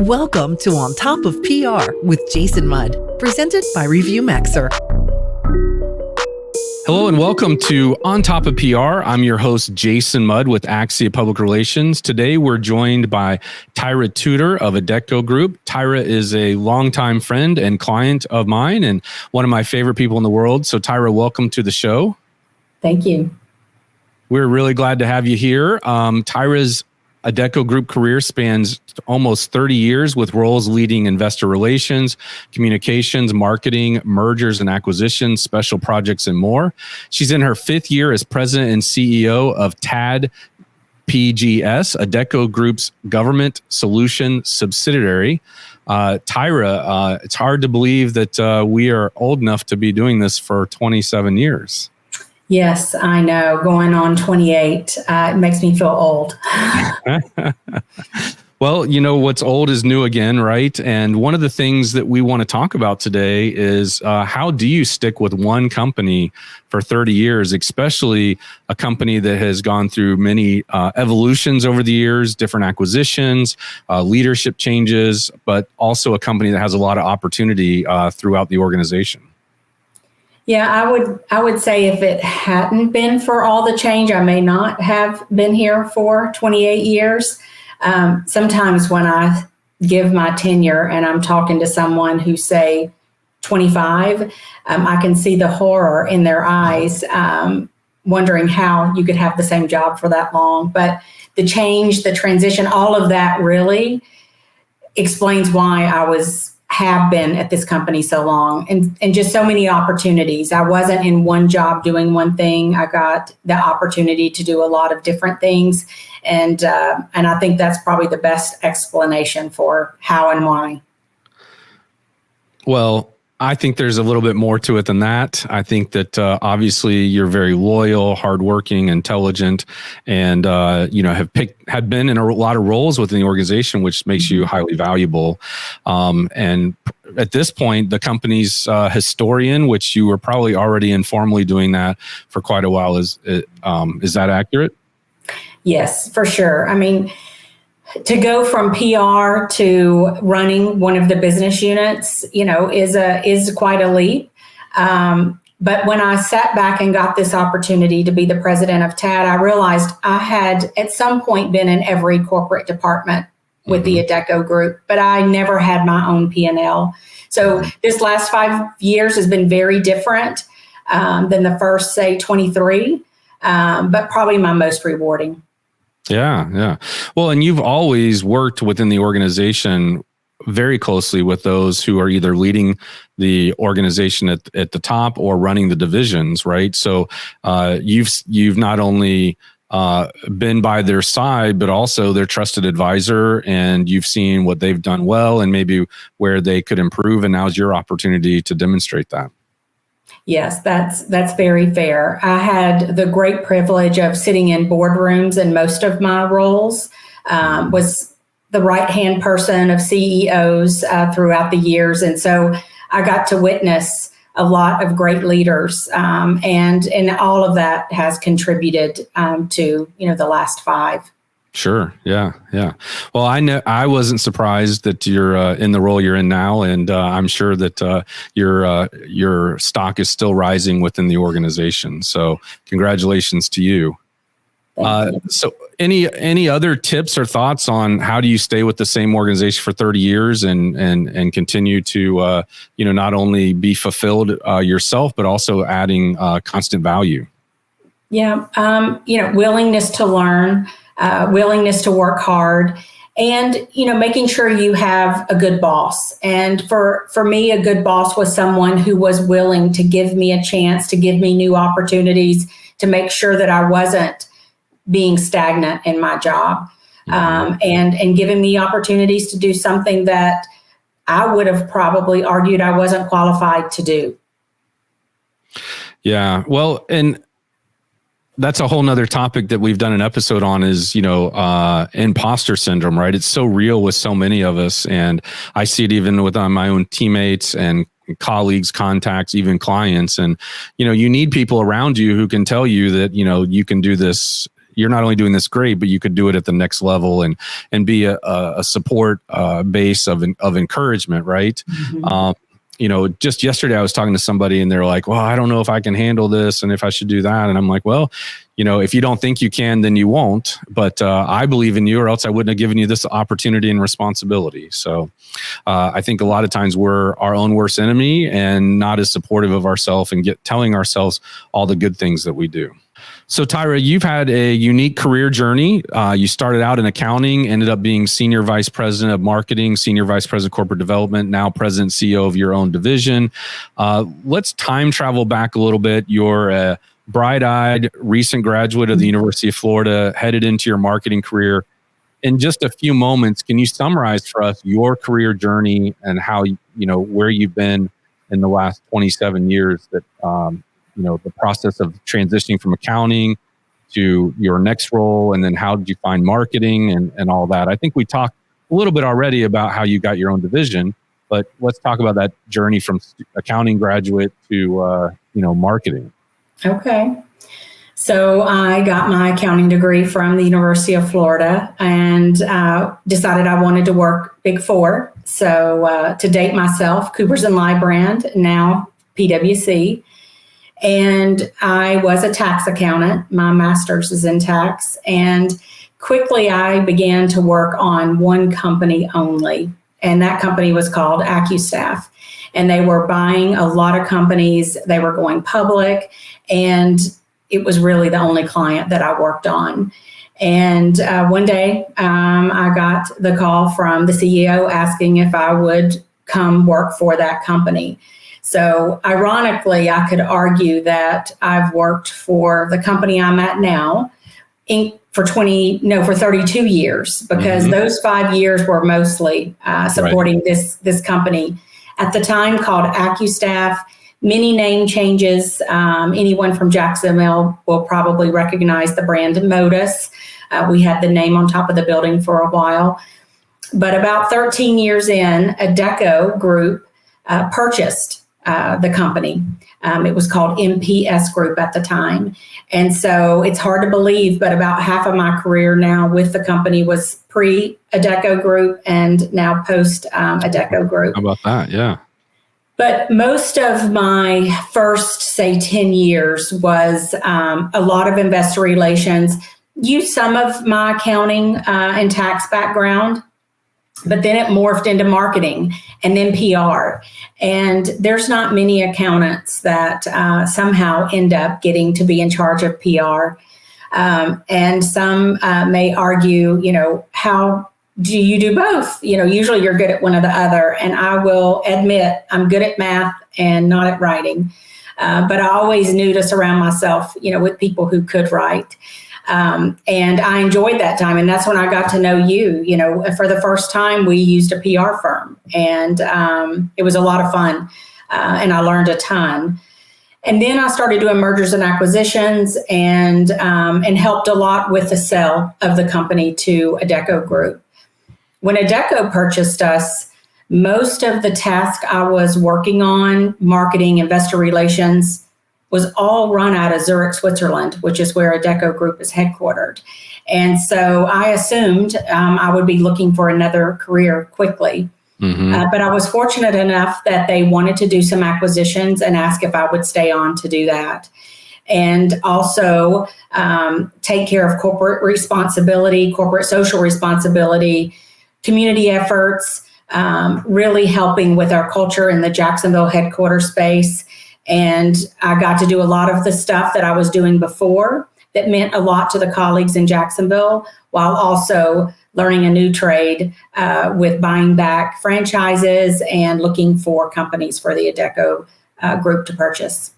Welcome to On Top of PR with Jason Mudd, presented by Review Maxer. Hello and welcome to On Top of PR. I'm your host, Jason Mudd with Axia Public Relations. Today, we're joined by Tyra Tutor of Adecco Group. Tyra is a longtime friend and client of mine and one of my favorite people in the world. So Tyra, welcome to the show. Thank you. We're really glad to have you here. Tyra's Adecco Group career spans almost 30 years with roles leading investor relations, communications, marketing, mergers and acquisitions, special projects, and more. She's in her fifth year as president and CEO of TAD PGS, Adecco Group's government solution subsidiary. Tyra, it's hard to believe that we are old enough to be doing this for 27 years. Yes, I know. Going on 28, it makes me feel old. Well, you know, what's old is new again, right? And one of the things that we want to talk about today is how do you stick with one company for 30 years, especially a company that has gone through many evolutions over the years, different acquisitions, leadership changes, but also a company that has a lot of opportunity throughout the organization. Yeah, I would say if it hadn't been for all the change, I may not have been here for 28 years. Sometimes when I give my tenure and I'm talking to someone who say 25, I can see the horror in their eyes, wondering how you could have the same job for that long. But the change, the transition, all of that really explains why have been at this company so long and just so many opportunities. I wasn't in one job doing one thing. I got the opportunity to do a lot of different things. And I think that's probably the best explanation for how and why. Well, I think there's a little bit more to it than that. I think that obviously you're very loyal, hardworking, intelligent, and had been in a lot of roles within the organization, which makes you highly valuable. And at this point, the company's historian, which you were probably already informally doing that for quite a while, is that accurate? Yes, for sure. I mean, to go from PR to running one of the business units, is quite a leap. But when I sat back and got this opportunity to be the president of TAD, I realized I had at some point been in every corporate department with the Adecco Group, but I never had my own P&L. So this last 5 years has been very different than the first, say, 23, but probably my most rewarding. Yeah. Well, and you've always worked within the organization very closely with those who are either leading the organization at the top or running the divisions, right? So you've not only been by their side, but also their trusted advisor, and you've seen what they've done well and maybe where they could improve. And now's your opportunity to demonstrate that. Yes, that's very fair. I had the great privilege of sitting in boardrooms, and most of my roles was the right-hand person of CEOs throughout the years. And so I got to witness a lot of great leaders, and all of that has contributed to the last 5. Sure. Yeah. Well, I know I wasn't surprised that you're in the role you're in now, and I'm sure that your stock is still rising within the organization. So, congratulations to you. So, any other tips or thoughts on how do you stay with the same organization for 30 years and continue to not only be fulfilled yourself, but also adding constant value? Yeah. Willingness to learn. Willingness to work hard, and making sure you have a good boss. And for me, a good boss was someone who was willing to give me a chance, to give me new opportunities, to make sure that I wasn't being stagnant in my job, and giving me opportunities to do something that I would have probably argued I wasn't qualified to do. Yeah, well, and that's a whole nother topic that we've done an episode on is, imposter syndrome, right? It's so real with so many of us. And I see it even with my own teammates and colleagues, contacts, even clients. And, you need people around you who can tell you that, you can do this you're not only doing this great, but you could do it at the next level and be a support base of encouragement, right? Just yesterday I was talking to somebody and they're like, well, I don't know if I can handle this and if I should do that. And I'm like, well, if you don't think you can, then you won't. But I believe in you, or else I wouldn't have given you this opportunity and responsibility. So I think a lot of times we're our own worst enemy and not as supportive of ourselves and telling ourselves all the good things that we do. So Tyra, you've had a unique career journey. You started out in accounting, ended up being senior vice president of marketing, senior vice president of corporate development, now president CEO of your own division. Let's time travel back a little bit. You're a bright-eyed recent graduate of the University of Florida, headed into your marketing career. In just a few moments, can you summarize for us your career journey and how, where you've been in the last 27 years that, the process of transitioning from accounting to your next role, and then how did you find marketing and all that? I think we talked a little bit already about how you got your own division, but let's talk about that journey from accounting graduate to, marketing. Okay. So I got my accounting degree from the University of Florida and decided I wanted to work Big Four. So to date myself, Coopers & Lybrand, now PwC. And I was a tax accountant. My master's is in tax. And quickly I began to work on one company only. And that company was called AccuStaff. And they were buying a lot of companies. They were going public. And it was really the only client that I worked on. And one day I got the call from the CEO asking if I would come work for that company. So ironically, I could argue that I've worked for the company I'm at now for 32 years, because those 5 years were mostly supporting this company at the time called AccuStaff. Many name changes. Anyone from Jacksonville will probably recognize the brand Modus. We had the name on top of the building for a while. But about 13 years in, Adecco Group purchased the company. It was called MPS Group at the time. And so it's hard to believe, but about half of my career now with the company was pre-Adecco Group and now post-Adecco Group. How about that? Yeah. But most of my first, say, 10 years was a lot of investor relations, used some of my accounting and tax background, but then it morphed into marketing and then PR. And there's not many accountants that somehow end up getting to be in charge of PR. And some may argue, how do you do both? Usually you're good at one or the other. And I will admit I'm good at math and not at writing. But I always knew to surround myself, with people who could write. And I enjoyed that time. And that's when I got to know you. For the first time, we used a PR firm. And it was a lot of fun. And I learned a ton. And then I started doing mergers and acquisitions and helped a lot with the sale of the company to Adecco Group. When Adecco purchased us, most of the task I was working on, marketing, investor relations, was all run out of Zurich, Switzerland, which is where Adecco Group is headquartered. And so I assumed I would be looking for another career quickly. But I was fortunate enough that they wanted to do some acquisitions and asked if I would stay on to do that. And also take care of corporate responsibility, corporate social responsibility, community efforts, really helping with our culture in the Jacksonville headquarters space. And I got to do a lot of the stuff that I was doing before that meant a lot to the colleagues in Jacksonville, while also learning a new trade with buying back franchises and looking for companies for the Adecco Group to purchase.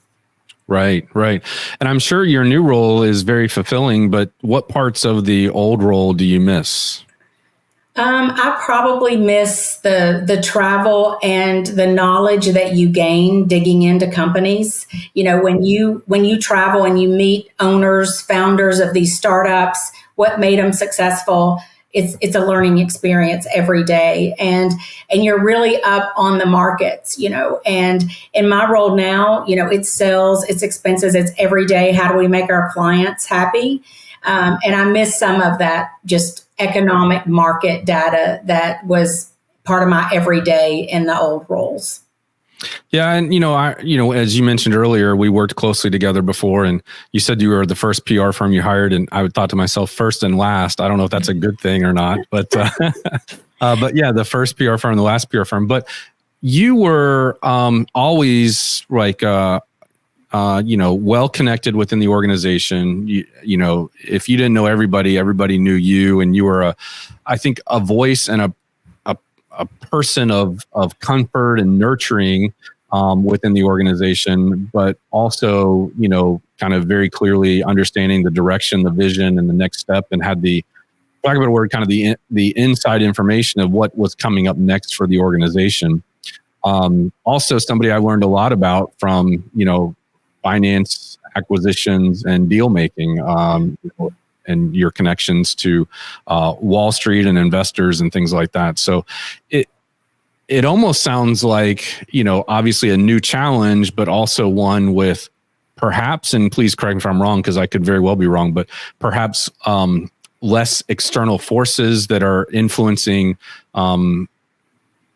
Right. And I'm sure your new role is very fulfilling, but what parts of the old role do you miss? I probably miss the travel and the knowledge that you gain digging into companies. When you travel and you meet owners, founders of these startups, what made them successful, it's a learning experience every day. And you're really up on the markets, and in my role now, it's sales, it's expenses, it's every day. How do we make our clients happy? And I miss some of that just economic market data that was part of my everyday in the old roles. Yeah. And, as you mentioned earlier, we worked closely together before, and you said you were the first PR firm you hired. And I thought to myself, first and last. I don't know if that's a good thing or not, but, but yeah, the first PR firm, the last PR firm. But you were always like, well connected within the organization. If you didn't know everybody, everybody knew you, and you were I think a voice and a person of comfort and nurturing within the organization, but also, kind of very clearly understanding the direction, the vision, and the next step, and had the, for lack of a better word, kind of the inside information of what was coming up next for the organization. Also, somebody I learned a lot about from, finance, acquisitions, and deal making, and your connections to Wall Street and investors and things like that. So it almost sounds like, obviously a new challenge, but also one with perhaps, and please correct me if I'm wrong, because I could very well be wrong, but perhaps less external forces that are influencing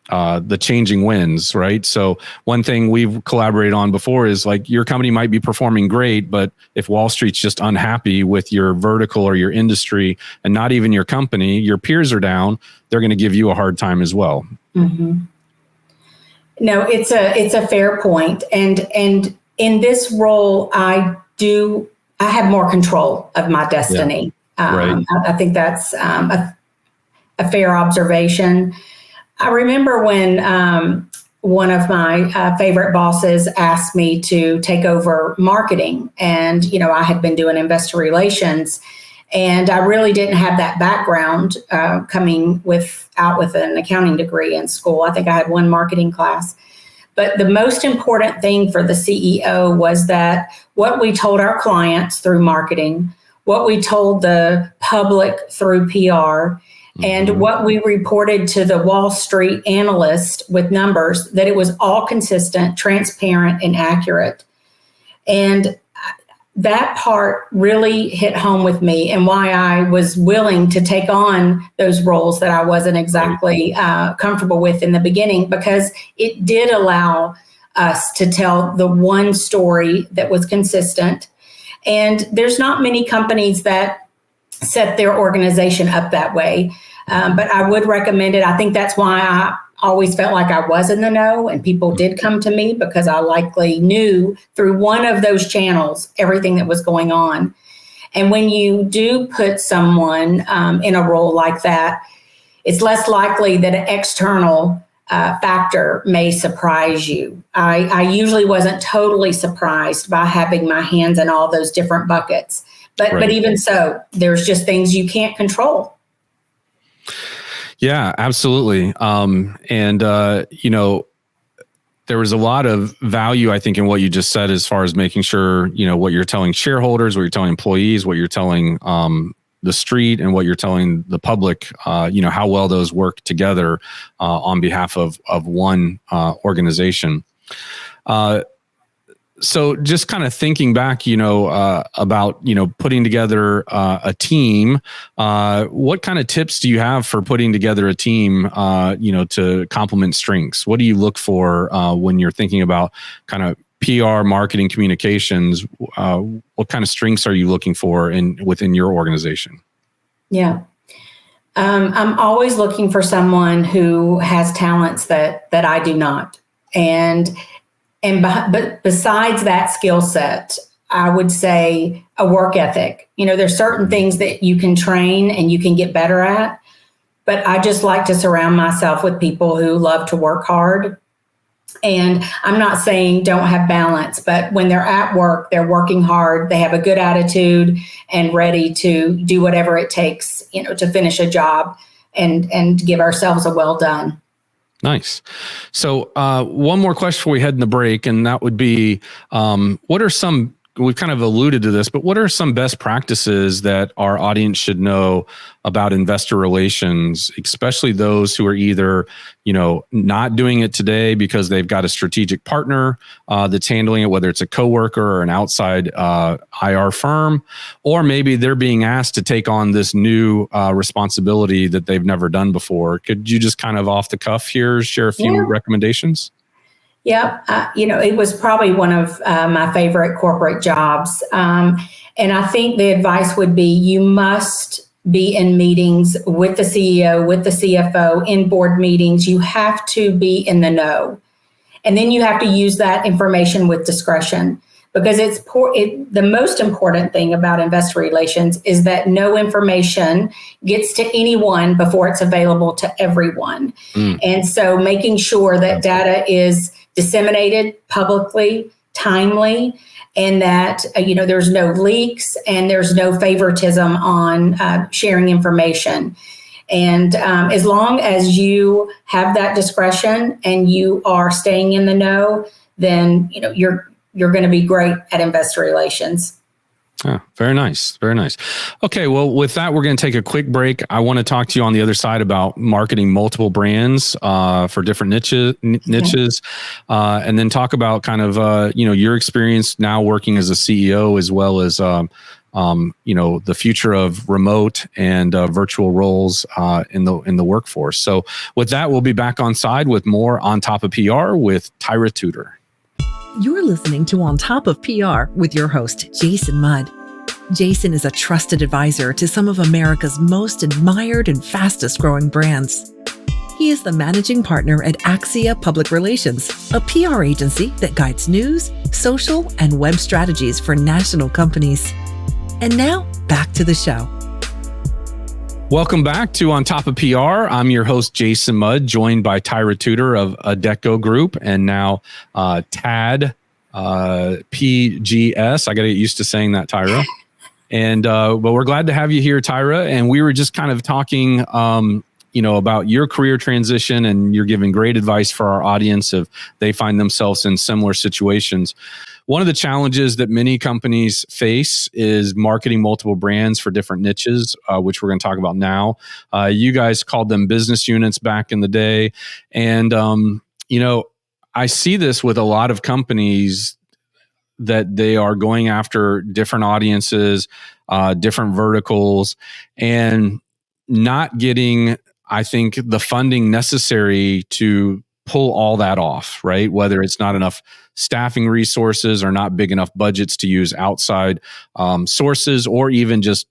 the changing winds, right? So one thing we've collaborated on before is like your company might be performing great, but if Wall Street's just unhappy with your vertical or your industry, and not even your company, your peers are down, they're going to give you a hard time as well. Mm-hmm. No, it's a fair point. And in this role, I have more control of my destiny. Yeah. Right. I think that's a fair observation. I remember when one of my favorite bosses asked me to take over marketing, and I had been doing investor relations, and I really didn't have that background coming out with an accounting degree in school. I think I had one marketing class. But the most important thing for the CEO was that what we told our clients through marketing, what we told the public through PR, and what we reported to the Wall Street analyst with numbers, that it was all consistent, transparent, and accurate. And that part really hit home with me, and why I was willing to take on those roles that I wasn't exactly comfortable with in the beginning, because it did allow us to tell the one story that was consistent. And there's not many companies that set their organization up that way. But I would recommend it. I think that's why I always felt like I was in the know, and people did come to me, because I likely knew through one of those channels everything that was going on. And when you do put someone in a role like that, it's less likely that an external factor may surprise you. I usually wasn't totally surprised by having my hands in all those different buckets. But even so, there's just things you can't control. Yeah, absolutely. There was a lot of value, I think, in what you just said, as far as making sure, what you're telling shareholders, what you're telling employees, what you're telling the street, and what you're telling the public, how well those work together on behalf of one organization. So just kind of thinking back, about, putting together a team, what kind of tips do you have for putting together a team, to complement strengths? What do you look for when you're thinking about kind of PR, marketing, communications? What kind of strengths are you looking for within your organization? Yeah. I'm always looking for someone who has talents that I do not. But besides that skill set, I would say a work ethic. There's certain things that you can train and you can get better at, but I just like to surround myself with people who love to work hard. And I'm not saying don't have balance, but when they're at work, they're working hard, they have a good attitude and ready to do whatever it takes, to finish a job and give ourselves a well done. Nice. So one more question before we head in the break, and that would be, what are some we've kind of alluded to this, but what are some best practices that our audience should know about investor relations, especially those who are either, not doing it today because they've got a strategic partner that's handling it, whether it's a coworker or an outside IR firm, or maybe they're being asked to take on this new responsibility that they've never done before. Could you just kind of off the cuff here share a few recommendations? Yeah, it was probably one of my favorite corporate jobs. And I think the advice would be you must be in meetings with the CEO, with the CFO, in board meetings. You have to be in the know. And then you have to use that information with discretion, because the most important thing about investor relations is that no information gets to anyone before it's available to everyone. And so making sure that data is disseminated publicly, timely, and that there's no leaks and there's no favoritism on sharing information. And as long as you have that discretion and you are staying in the know, then you're going to be great at investor relations. Oh, very nice. Very nice. Okay. Well, with that, we're going to take a quick break. I want to talk to you on the other side about marketing multiple brands for different niches, and then talk about kind of, your experience now working as a CEO, as well as, the future of remote and virtual roles in the workforce. So with that, we'll be back on side with more On Top of PR with Tyra Tutor. You're listening to On Top of PR with your host, Jason Mudd. Jason is a trusted advisor to some of America's most admired and fastest growing brands. He is the managing partner at Axia Public Relations, a PR agency that guides news, social, and web strategies for national companies. And now, back to the show. Welcome back to On Top of PR. I'm your host, Jason Mudd, joined by Tyra Tutor of Adecco Group, and now TAD PGS. I got to get used to saying that, Tyra. And but we're glad to have you here, Tyra. And we were just kind of talking, about your career transition, and you're giving great advice for our audience if they find themselves in similar situations. One of the challenges that many companies face is marketing multiple brands for different niches, which we're going to talk about now. You guys called them business units back in the day. And, I see this with a lot of companies that they are going after different audiences, different verticals, and not getting, I think, the funding necessary to pull all that off, right? Whether it's not enough staffing resources or not big enough budgets to use outside sources, or even just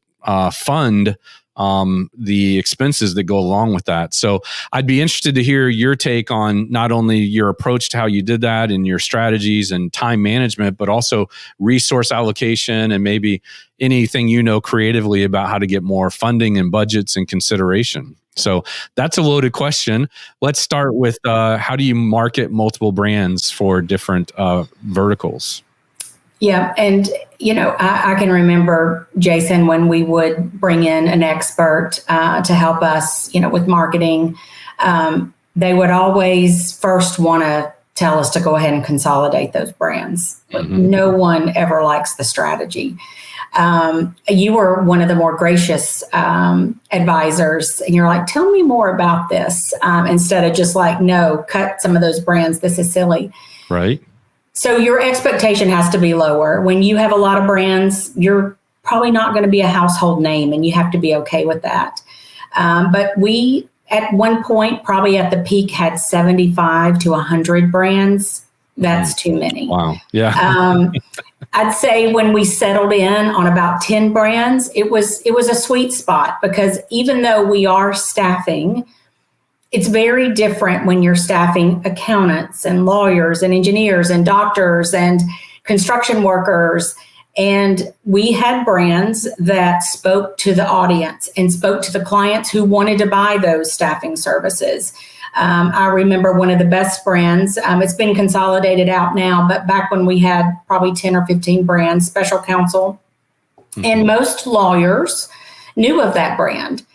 fund the expenses that go along with that. So I'd be interested to hear your take on not only your approach to how you did that and your strategies and time management, but also resource allocation and maybe anything creatively about how to get more funding and budgets and consideration. So that's a loaded question. Let's start with how do you market multiple brands for different verticals? Yeah. And, I can remember, Jason, when we would bring in an expert to help us, with marketing, they would always first want to tell us to go ahead and consolidate those brands. Mm-hmm. No one ever likes the strategy. You were one of the more gracious advisors, and you're like, tell me more about this, instead of just like, no, cut some of those brands. This is silly. Right. So your expectation has to be lower. When you have a lot of brands, you're probably not going to be a household name, and you have to be okay with that. But we, at one point, probably at the peak, had 75 to 100 brands. That's too many. Wow. Yeah. I'd say when we settled in on about 10 brands, it was a sweet spot, because even though we are staffing, it's very different when you're staffing accountants and lawyers and engineers and doctors and construction workers. And we had brands that spoke to the audience and spoke to the clients who wanted to buy those staffing services. I remember one of the best brands, it's been consolidated out now, but back when we had probably 10 or 15 brands, Special Counsel, and most lawyers knew of that brand.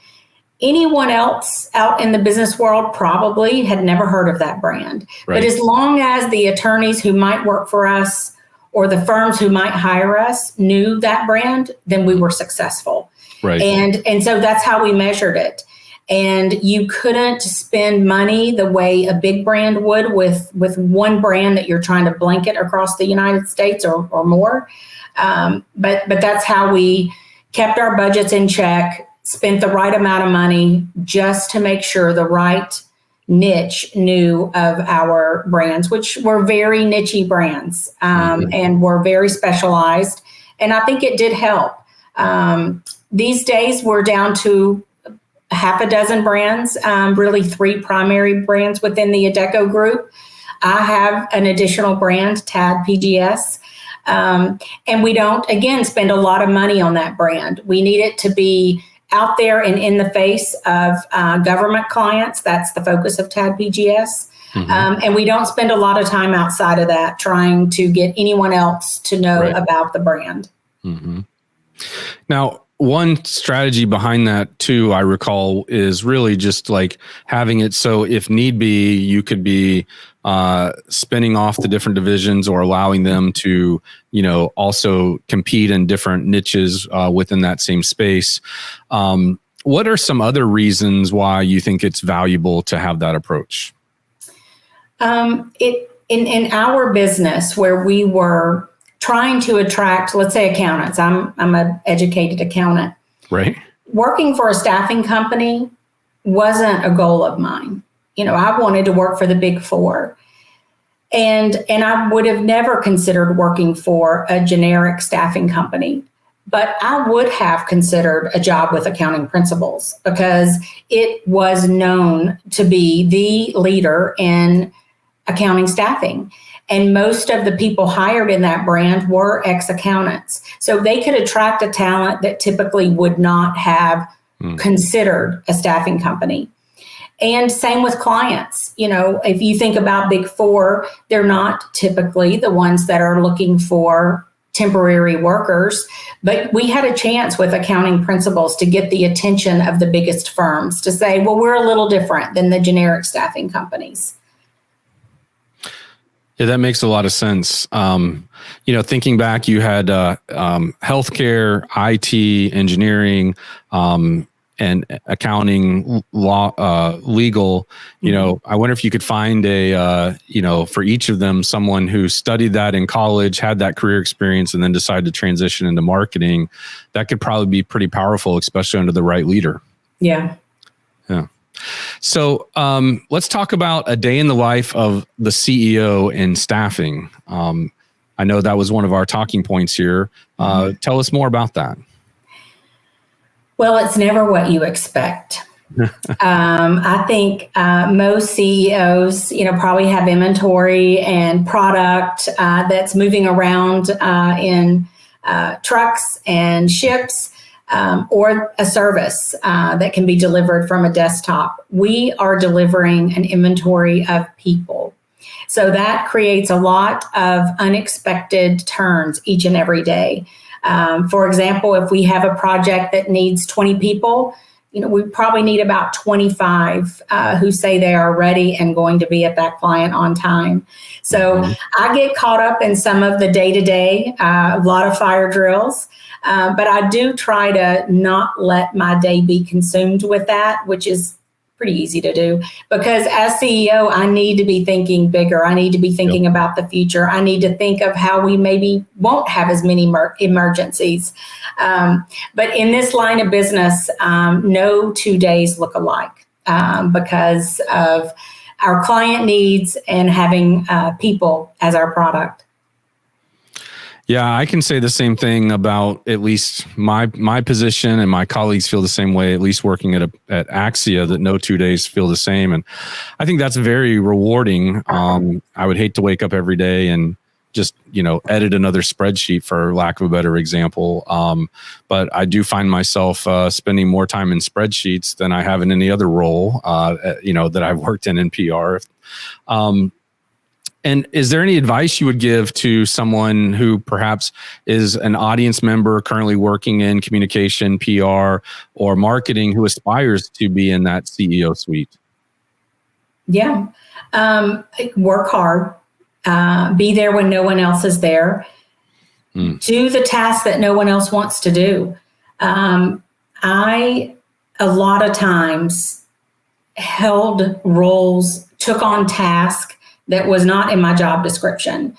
Anyone else out in the business world probably had never heard of that brand. Right. But as long as the attorneys who might work for us or the firms who might hire us knew that brand, then we were successful. Right. And so that's how we measured it. And you couldn't spend money the way a big brand would with one brand that you're trying to blanket across the United States or more. But that's how we kept our budgets in check, spent the right amount of money just to make sure the right niche knew of our brands, which were very niche-y brands, and were very specialized. And I think it did help. These days, we're down to half a dozen brands, really 3 primary brands within the Adecco group. I have an additional brand, TAD PGS. And we don't, again, spend a lot of money on that brand. We need it to be out there and in the face of government clients. That's the focus of TAD PGS. And we don't spend a lot of time outside of that trying to get anyone else to know about the brand. Now, one strategy behind that too, I recall, is really just like having it so if need be, you could be spinning off the different divisions or allowing them to, also compete in different niches within that same space. What are some other reasons why you think it's valuable to have that approach? In our business, where we were trying to attract, let's say, accountants. I'm an educated accountant. Right. Working for a staffing company wasn't a goal of mine. I wanted to work for the Big Four. And I would have never considered working for a generic staffing company. But I would have considered a job with accounting principles because it was known to be the leader in accounting staffing. And most of the people hired in that brand were ex-accountants. So they could attract a talent that typically would not have considered a staffing company. And same with clients. If you think about Big Four, they're not typically the ones that are looking for temporary workers. But we had a chance with accounting principles to get the attention of the biggest firms to say, well, we're a little different than the generic staffing companies. Yeah, that makes a lot of sense. Thinking back, you had healthcare, IT, engineering, and accounting, law, legal. I wonder if you could find for each of them, someone who studied that in college, had that career experience, and then decided to transition into marketing. That could probably be pretty powerful, especially under the right leader. Yeah. Yeah. So let's talk about a day in the life of the CEO in staffing. I know that was one of our talking points here. Tell us more about that. Well, it's never what you expect. I think most CEOs, probably have inventory and product that's moving around in trucks and ships. Or a service that can be delivered from a desktop. We are delivering an inventory of people. So that creates a lot of unexpected turns each and every day. For example, if we have a project that needs 20 people, we probably need about 25 who say they are ready and going to be at that client on time. So I get caught up in some of the day-to-day, a lot of fire drills. But I do try to not let my day be consumed with that, which is pretty easy to do. Because as CEO, I need to be thinking bigger. I need to be thinking about the future. I need to think of how we maybe won't have as many emergencies. But in this line of business, no 2 days look alike because of our client needs and having people as our product. Yeah, I can say the same thing about at least my position, and my colleagues feel the same way, at least working at Axia, that no 2 days feel the same. And I think that's very rewarding. I would hate to wake up every day and just, edit another spreadsheet, for lack of a better example. But I do find myself spending more time in spreadsheets than I have in any other role, that I've worked in PR. And is there any advice you would give to someone who perhaps is an audience member currently working in communication, PR, or marketing, who aspires to be in that CEO suite? Yeah. Work hard. Be there when no one else is there. Do the task that no one else wants to do. I, a lot of times, held roles, took on tasks that was not in my job description.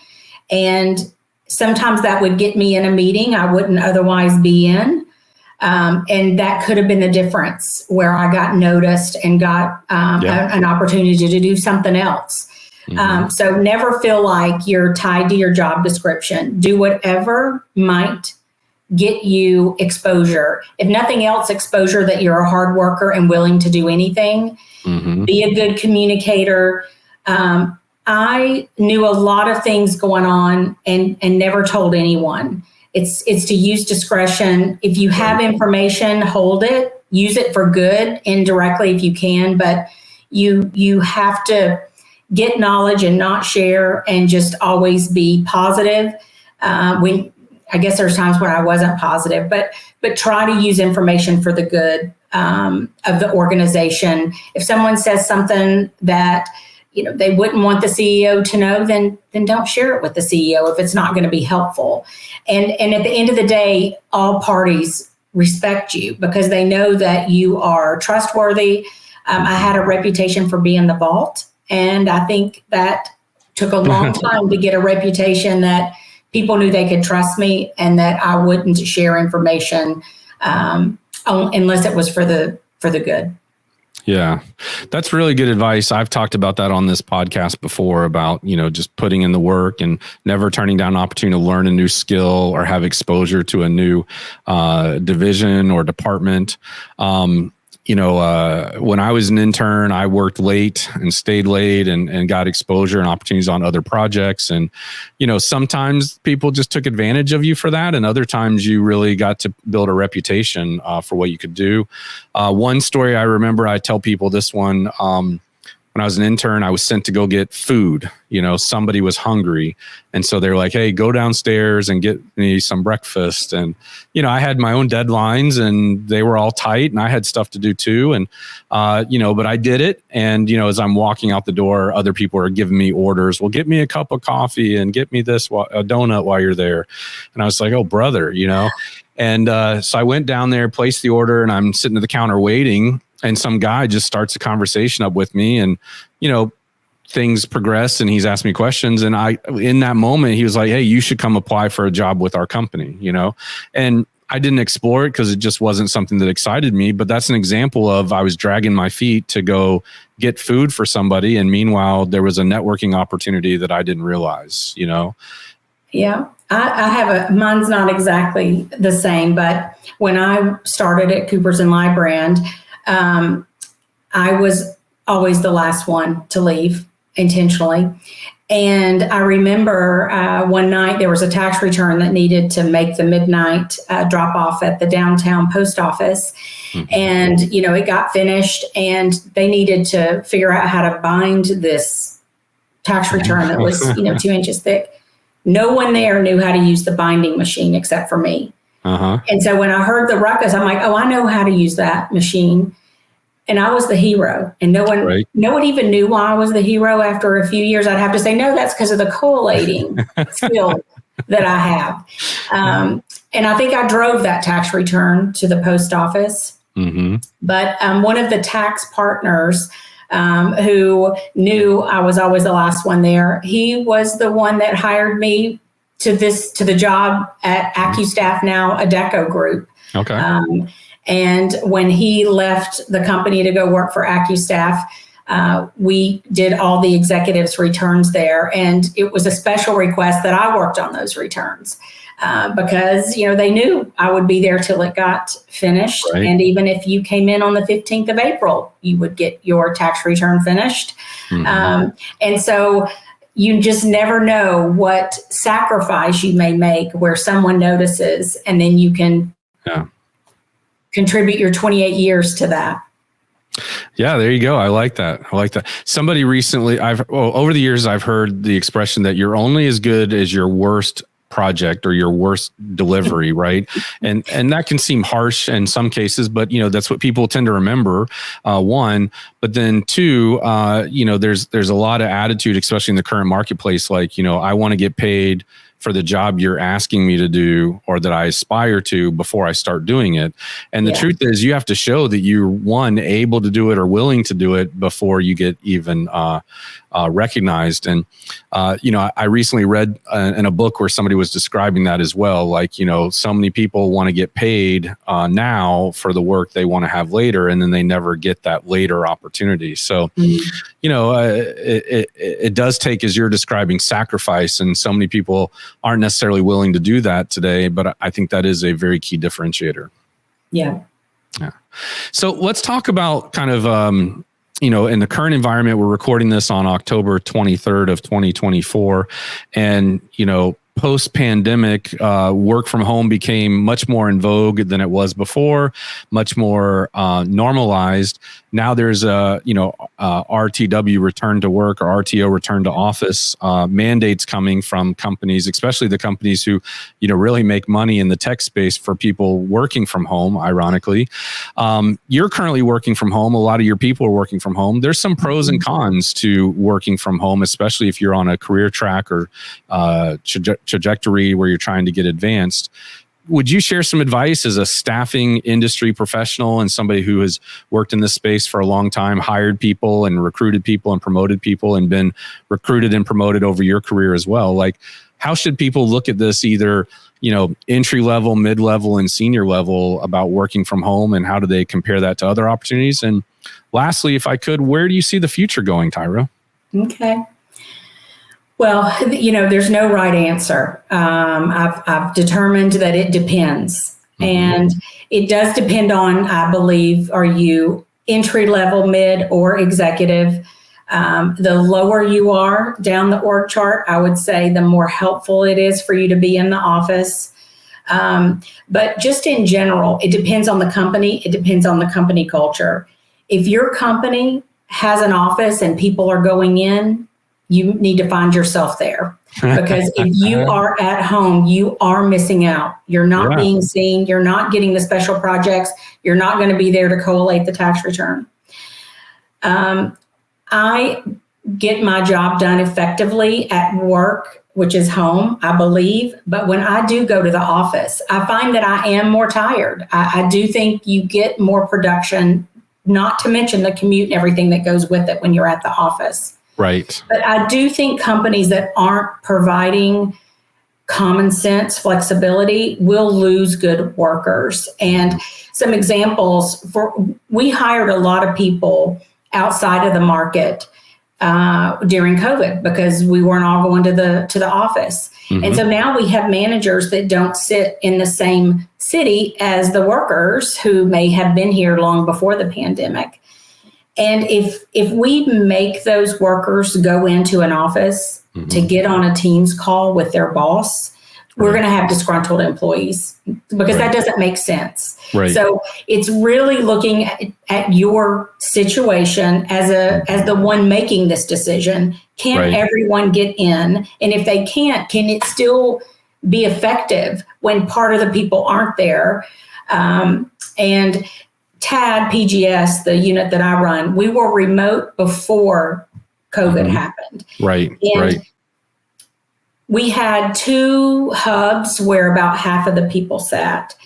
And sometimes that would get me in a meeting I wouldn't otherwise be in. And that could have been the difference where I got noticed and got an opportunity to do something else. So never feel like you're tied to your job description. Do whatever might get you exposure. If nothing else, exposure that you're a hard worker and willing to do anything. Be a good communicator. I knew a lot of things going on and never told anyone. It's to use discretion. If you have information, hold it, use it for good indirectly if you can, but you have to get knowledge and not share and just always be positive. I guess there's times when I wasn't positive, but try to use information for the good of the organization. If someone says something that they wouldn't want the CEO to know, then don't share it with the CEO if it's not going to be helpful. And at the end of the day, all parties respect you because they know that you are trustworthy. I had a reputation for being the vault, and I think that took a long time to get a reputation that people knew they could trust me and that I wouldn't share information unless it was for the good. Yeah, that's really good advice. I've talked about that on this podcast before about, just putting in the work and never turning down an opportunity to learn a new skill or have exposure to a new division or department. When I was an intern, I worked late and stayed late and got exposure and opportunities on other projects. And, sometimes people just took advantage of you for that. And other times you really got to build a reputation for what you could do. One story I remember, I tell people this one, when I was an intern, I was sent to go get food. Somebody was hungry. And so they're like, hey, go downstairs and get me some breakfast. And, I had my own deadlines and they were all tight and I had stuff to do too. And, but I did it. And, as I'm walking out the door, other people are giving me orders. Well, get me a cup of coffee and get me a donut while you're there. And I was like, oh, brother, And so I went down there, placed the order, and I'm sitting at the counter waiting. And some guy just starts a conversation up with me and, things progress and he's asked me questions. And in that moment, he was like, hey, you should come apply for a job with our company, and I didn't explore it because it just wasn't something that excited me. But that's an example of I was dragging my feet to go get food for somebody. And meanwhile, there was a networking opportunity that I didn't realize, Yeah, I have mine's not exactly the same, but when I started at Coopers & Lybrand, I was always the last one to leave intentionally. And I remember one night there was a tax return that needed to make the midnight drop off at the downtown post office. And, it got finished and they needed to figure out how to bind this tax return that was, 2 inches thick. No one there knew how to use the binding machine except for me. And so when I heard the ruckus, I'm like, oh, I know how to use that machine. And I was the hero. And no one even knew why I was the hero. After a few years, I'd have to say, no, that's because of the collating skill that I have. And I think I drove that tax return to the post office. But one of the tax partners who knew I was always the last one there, he was the one that hired me to the job at AccuStaff, now Adecco Group. Okay. And when he left the company to go work for AccuStaff, we did all the executives' returns there. And it was a special request that I worked on those returns because, they knew I would be there till it got finished. Right. And even if you came in on the 15th of April, you would get your tax return finished. And so you just never know what sacrifice you may make where someone notices and then you can contribute your 28 years to that. Yeah, there you go. I like that. Somebody recently, over the years, I've heard the expression that you're only as good as your worst project or your worst delivery, right? And that can seem harsh in some cases, but that's what people tend to remember. One, but then two, there's a lot of attitude, especially in the current marketplace. Like, I want to get paid for the job you're asking me to do or that I aspire to before I start doing it. And the truth is, you have to show that you're, one, able to do it or willing to do it before you get even recognized. And, I recently read in a book where somebody was describing that as well. Like, so many people want to get paid now for the work they want to have later, and then they never get that later opportunity. So, it does take, as you're describing, sacrifice. And so many people aren't necessarily willing to do that today. But I think that is a very key differentiator. Yeah. So let's talk about kind of, in the current environment. We're recording this on October 23rd of 2024. And, post-pandemic, work from home became much more in vogue than it was before, much more normalized. Now there's RTW, return to work, or RTO, return to office, mandates coming from companies, especially the companies who, really make money in the tech space for people working from home, ironically. You're currently working from home. A lot of your people are working from home. There's some pros and cons to working from home, especially if you're on a career track or trajectory where you're trying to get advanced. Would you share some advice as a staffing industry professional and somebody who has worked in this space for a long time, hired people and recruited people and promoted people and been recruited and promoted over your career as well? Like, how should people look at this, either, entry level, mid-level, and senior level, about working from home, and how do they compare that to other opportunities? And lastly, if I could, where do you see the future going, Tyra? Okay. Well, there's no right answer. I've determined that it depends. Mm-hmm. And it does depend on, I believe, are you entry level, mid, or executive? The lower you are down the org chart, I would say the more helpful it is for you to be in the office. But just in general, it depends on the company. It depends on the company culture. If your company has an office and people are going in, you need to find yourself there, because if you are at home, you are missing out. You're not being seen. You're not getting the special projects. You're not going to be there to collate the tax return. I get my job done effectively at work, which is home, I believe. But when I do go to the office, I find that I am more tired. I do think you get more production, not to mention the commute and everything that goes with it when you're at the office. Right. But I do think companies that aren't providing common sense flexibility will lose good workers. And some examples, we hired a lot of people outside of the market during COVID, because we weren't all going to the office. Mm-hmm. And so now we have managers that don't sit in the same city as the workers who may have been here long before the pandemic. And if we make those workers go into an office mm-hmm. to get on a Teams call with their boss, we're going to have disgruntled employees, because that doesn't make sense. Right. So it's really looking at your situation as the one making this decision. Can everyone get in? And if they can't, can it still be effective when part of the people aren't there? And TAD PGS, the unit that I run, we were remote before COVID mm-hmm. happened. Right. And we had 2 hubs where about half of the people sat.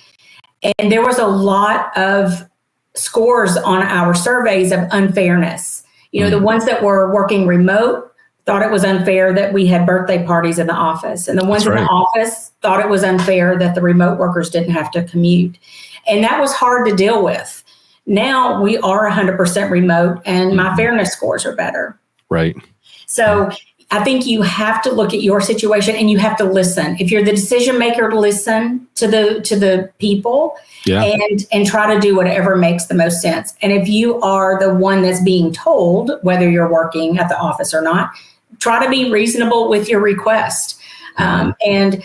And there was a lot of scores on our surveys of unfairness. The ones that were working remote thought it was unfair that we had birthday parties in the office. And the ones in the office thought it was unfair that the remote workers didn't have to commute. And that was hard to deal with. Now we are 100% remote, and my fairness scores are better. Right. So I think you have to look at your situation, and you have to listen. If you're the decision maker, listen to the people and try to do whatever makes the most sense. And if you are the one that's being told, whether you're working at the office or not, try to be reasonable with your request. And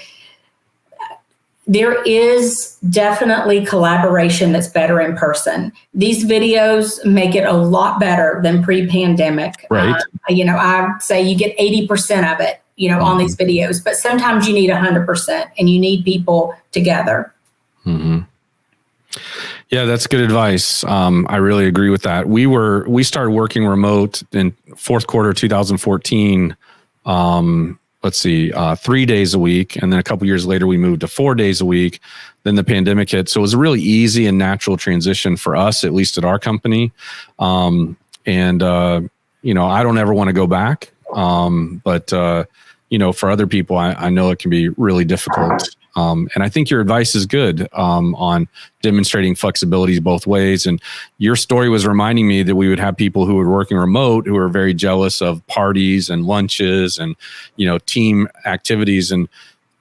there is definitely collaboration that's better in person. These videos make it a lot better than pre-pandemic. Right. I'd say you get 80% of it, mm-hmm. on these videos, but sometimes you need 100%, and you need people together. Mm-hmm. Yeah, that's good advice. I really agree with that. We started working remote in fourth quarter 2014. 3 days a week. And then a couple years later, we moved to 4 days a week. Then the pandemic hit. So it was a really easy and natural transition for us, at least at our company. I don't ever want to go back. But for other people, I know it can be really difficult. And I think your advice is good on demonstrating flexibility both ways. And your story was reminding me that we would have people who were working remote who were very jealous of parties and lunches and, team activities. And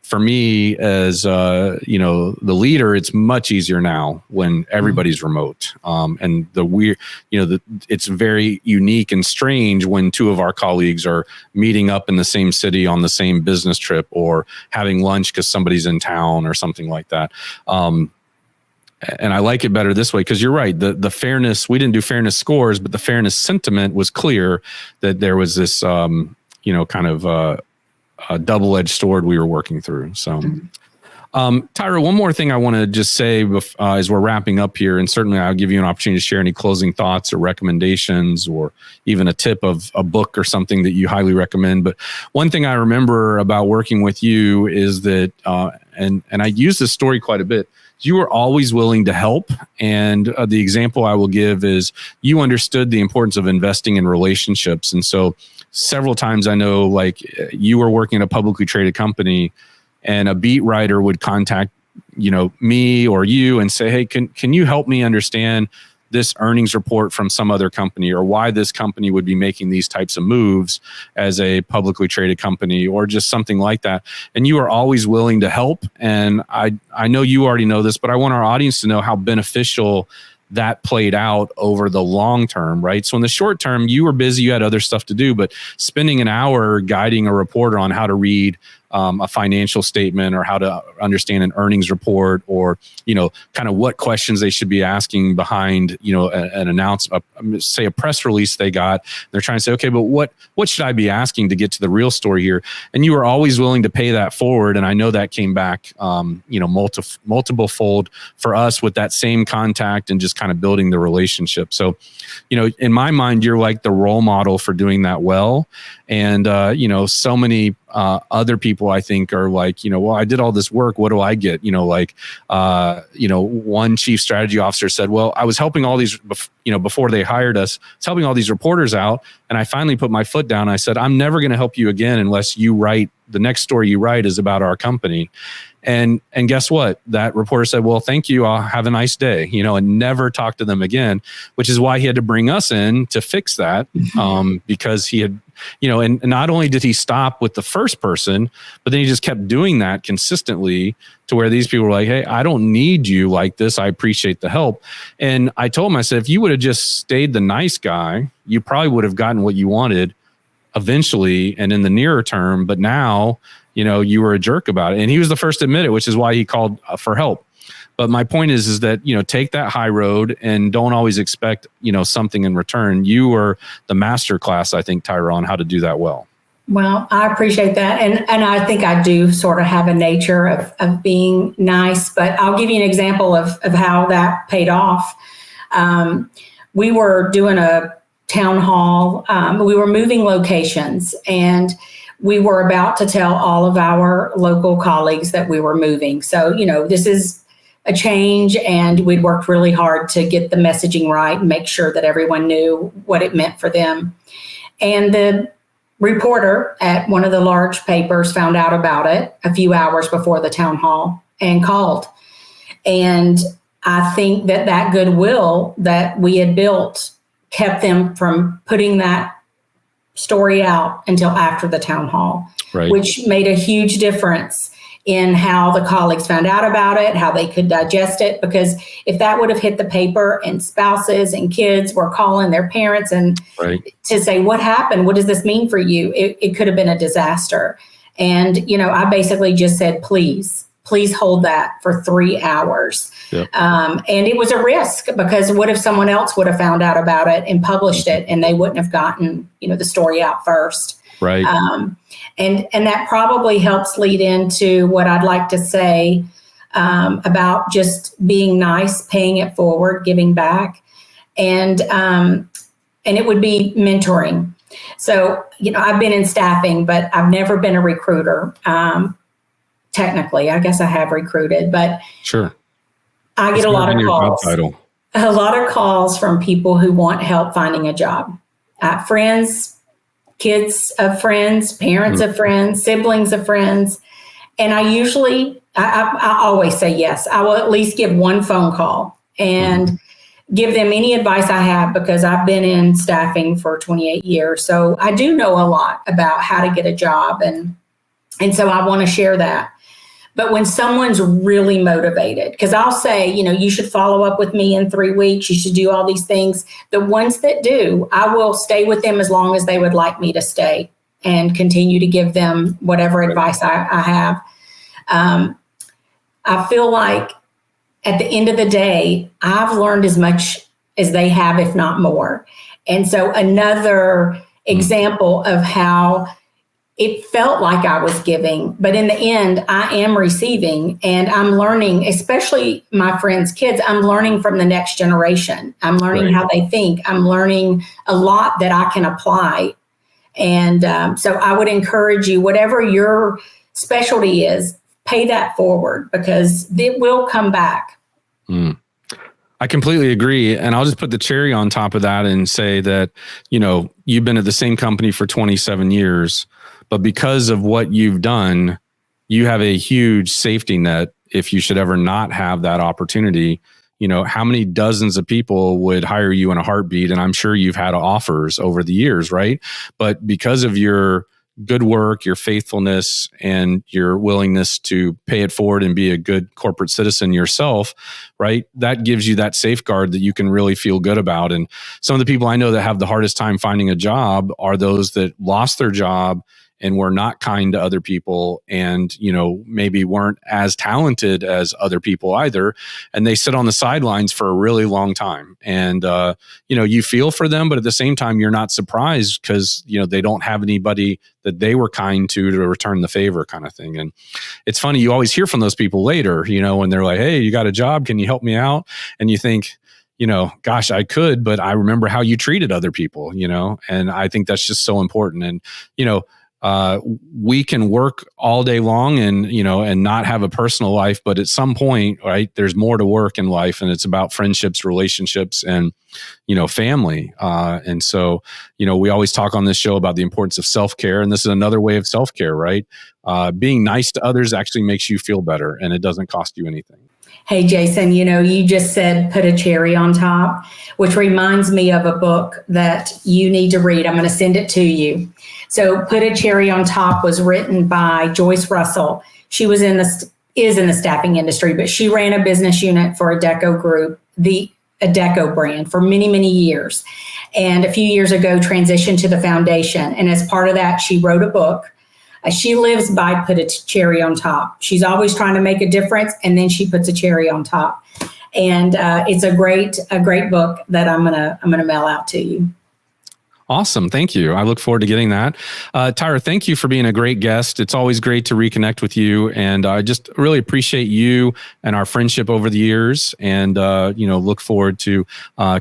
for me as, the leader, it's much easier now when everybody's remote. And it's very unique and strange when two of our colleagues are meeting up in the same city on the same business trip or having lunch because somebody's in town or something like that. And I like it better this way because you're right. The fairness, we didn't do fairness scores, but the fairness sentiment was clear that there was this, a double-edged sword we were working through. So, Tyra, one more thing I want to just say as we're wrapping up here, and certainly I'll give you an opportunity to share any closing thoughts or recommendations or even a tip of a book or something that you highly recommend. But one thing I remember about working with you is that, and I use this story quite a bit, you were always willing to help. And the example I will give is you understood the importance of investing in relationships. And so several times I know, like, you were working at a publicly traded company and a beat writer would contact, me or you and say, hey, can you help me understand this earnings report from some other company or why this company would be making these types of moves as a publicly traded company or just something like that. And you are always willing to help. And I know you already know this, but I want our audience to know how beneficial that played out over the long term, right? So in the short term, you were busy, you had other stuff to do, but spending an hour guiding a reporter on how to read a financial statement or how to understand an earnings report or, kind of what questions they should be asking behind, an announcement, say a press release they got. They're trying to say, okay, but what should I be asking to get to the real story here? And you were always willing to pay that forward. And I know that came back, multiple fold for us with that same contact and just kind of building the relationship. So, in my mind, you're like the role model for doing that well. And, so many other people I think are like, well, I did all this work. What do I get? One chief strategy officer said, well, I was helping all these, before they hired us, I was helping all these reporters out. And I finally put my foot down. I said, I'm never going to help you again unless you write, the next story you write is about our company. And guess what? That reporter said, well, thank you. I'll have a nice day, and never talk to them again, which is why he had to bring us in to fix that. Because he had, and not only did he stop with the first person, but then he just kept doing that consistently to where these people were like, hey, I don't need you like this. I appreciate the help. And I told him, I said, if you would have just stayed the nice guy, you probably would have gotten what you wanted eventually and in the nearer term. But now, you were a jerk about it. And he was the first to admit it, which is why he called for help. But my point is that, take that high road and don't always expect, something in return. You were the master class, I think, Tyra, on how to do that well. Well, I appreciate that. And I think I do sort of have a nature of being nice, but I'll give you an example of how that paid off. We were doing a town hall. We were moving locations and we were about to tell all of our local colleagues that we were moving. So, this is a change and we'd worked really hard to get the messaging right and make sure that everyone knew what it meant for them. And the reporter at one of the large papers found out about it a few hours before the town hall and called. And I think that goodwill that we had built kept them from putting that story out until after the town hall, right, which made a huge difference in how the colleagues found out about it, how they could digest it. Because if that would have hit the paper and spouses and kids were calling their parents and to say, what happened? What does this mean for you? It could have been a disaster. And, I basically just said, please hold that for 3 hours. Yep. And it was a risk because what if someone else would have found out about it and published it and they wouldn't have gotten, the story out first. Right. And that probably helps lead into what I'd like to say about just being nice, paying it forward, giving back. And it would be mentoring. So, I've been in staffing, but I've never been a recruiter. Technically, I guess I have recruited, but sure, I get a lot of calls. A lot of calls from people who want help finding a job. Friends, kids of friends, parents of friends, siblings of friends. And I always say yes. I will at least give one phone call and give them any advice I have, because I've been in staffing for 28 years. So I do know a lot about how to get a job. And so I want to share that. But when someone's really motivated, because I'll say, you should follow up with me in 3 weeks, you should do all these things. The ones that do, I will stay with them as long as they would like me to stay and continue to give them whatever advice I have. I feel like at the end of the day, I've learned as much as they have, if not more. And so another example of how it felt like I was giving, but in the end, I am receiving, and I'm learning, especially my friends' kids, I'm learning from the next generation. I'm learning how they think. I'm learning a lot that I can apply. And so I would encourage you, whatever your specialty is, pay that forward, because it will come back. I completely agree. And I'll just put the cherry on top of that and say that, you've been at the same company for 27 years, but because of what you've done, you have a huge safety net. If you should ever not have that opportunity, how many dozens of people would hire you in a heartbeat? And I'm sure you've had offers over the years, right? But because of your good work, your faithfulness, and your willingness to pay it forward and be a good corporate citizen yourself, right? That gives you that safeguard that you can really feel good about. And some of the people I know that have the hardest time finding a job are those that lost their job and were not kind to other people, and, maybe weren't as talented as other people either. And they sit on the sidelines for a really long time. And, you feel for them, but at the same time, you're not surprised because, they don't have anybody that they were kind to return the favor, kind of thing. And it's funny, you always hear from those people later, when they're like, hey, you got a job, can you help me out? And you think, gosh, I could, but I remember how you treated other people, and I think that's just so important. And, we can work all day long and not have a personal life, but at some point, right, there's more to work in life, and it's about friendships, relationships, and, family. And so, we always talk on this show about the importance of self-care, and this is another way of self-care, right? Being nice to others actually makes you feel better, and it doesn't cost you anything. Hey, Jason, you just said put a cherry on top, which reminds me of a book that you need to read. I'm going to send it to you. So Put a Cherry on Top was written by Joyce Russell. She is in the staffing industry, but she ran a business unit for Adecco Group, the Adecco brand, for many, many years. And a few years ago, transitioned to the foundation. And as part of that, she wrote a book. She lives by Put a Cherry on Top. She's always trying to make a difference, and then she puts a cherry on top. And it's a great book that I'm gonna mail out to you. Awesome. Thank you. I look forward to getting that. Tyra, thank you for being a great guest. It's always great to reconnect with you. And I just really appreciate you and our friendship over the years, and, look forward to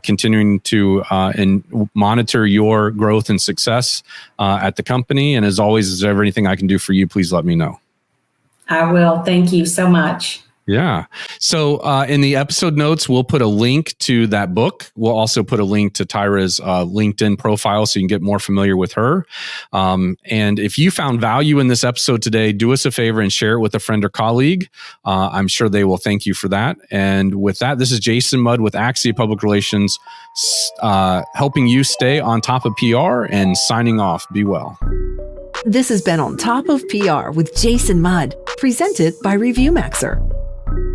continuing to and monitor your growth and success at the company. And as always, is there anything I can do for you, please let me know. I will. Thank you so much. Yeah. So in the episode notes, we'll put a link to that book. We'll also put a link to Tyra's LinkedIn profile so you can get more familiar with her. And if you found value in this episode today, do us a favor and share it with a friend or colleague. I'm sure they will thank you for that. And with that, this is Jason Mudd with Axia Public Relations, helping you stay on top of PR and signing off. Be well. This has been On Top of PR with Jason Mudd, presented by ReviewMaxer.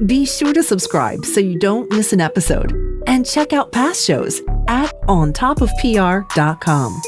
Be sure to subscribe so you don't miss an episode, and check out past shows at ontopofpr.com.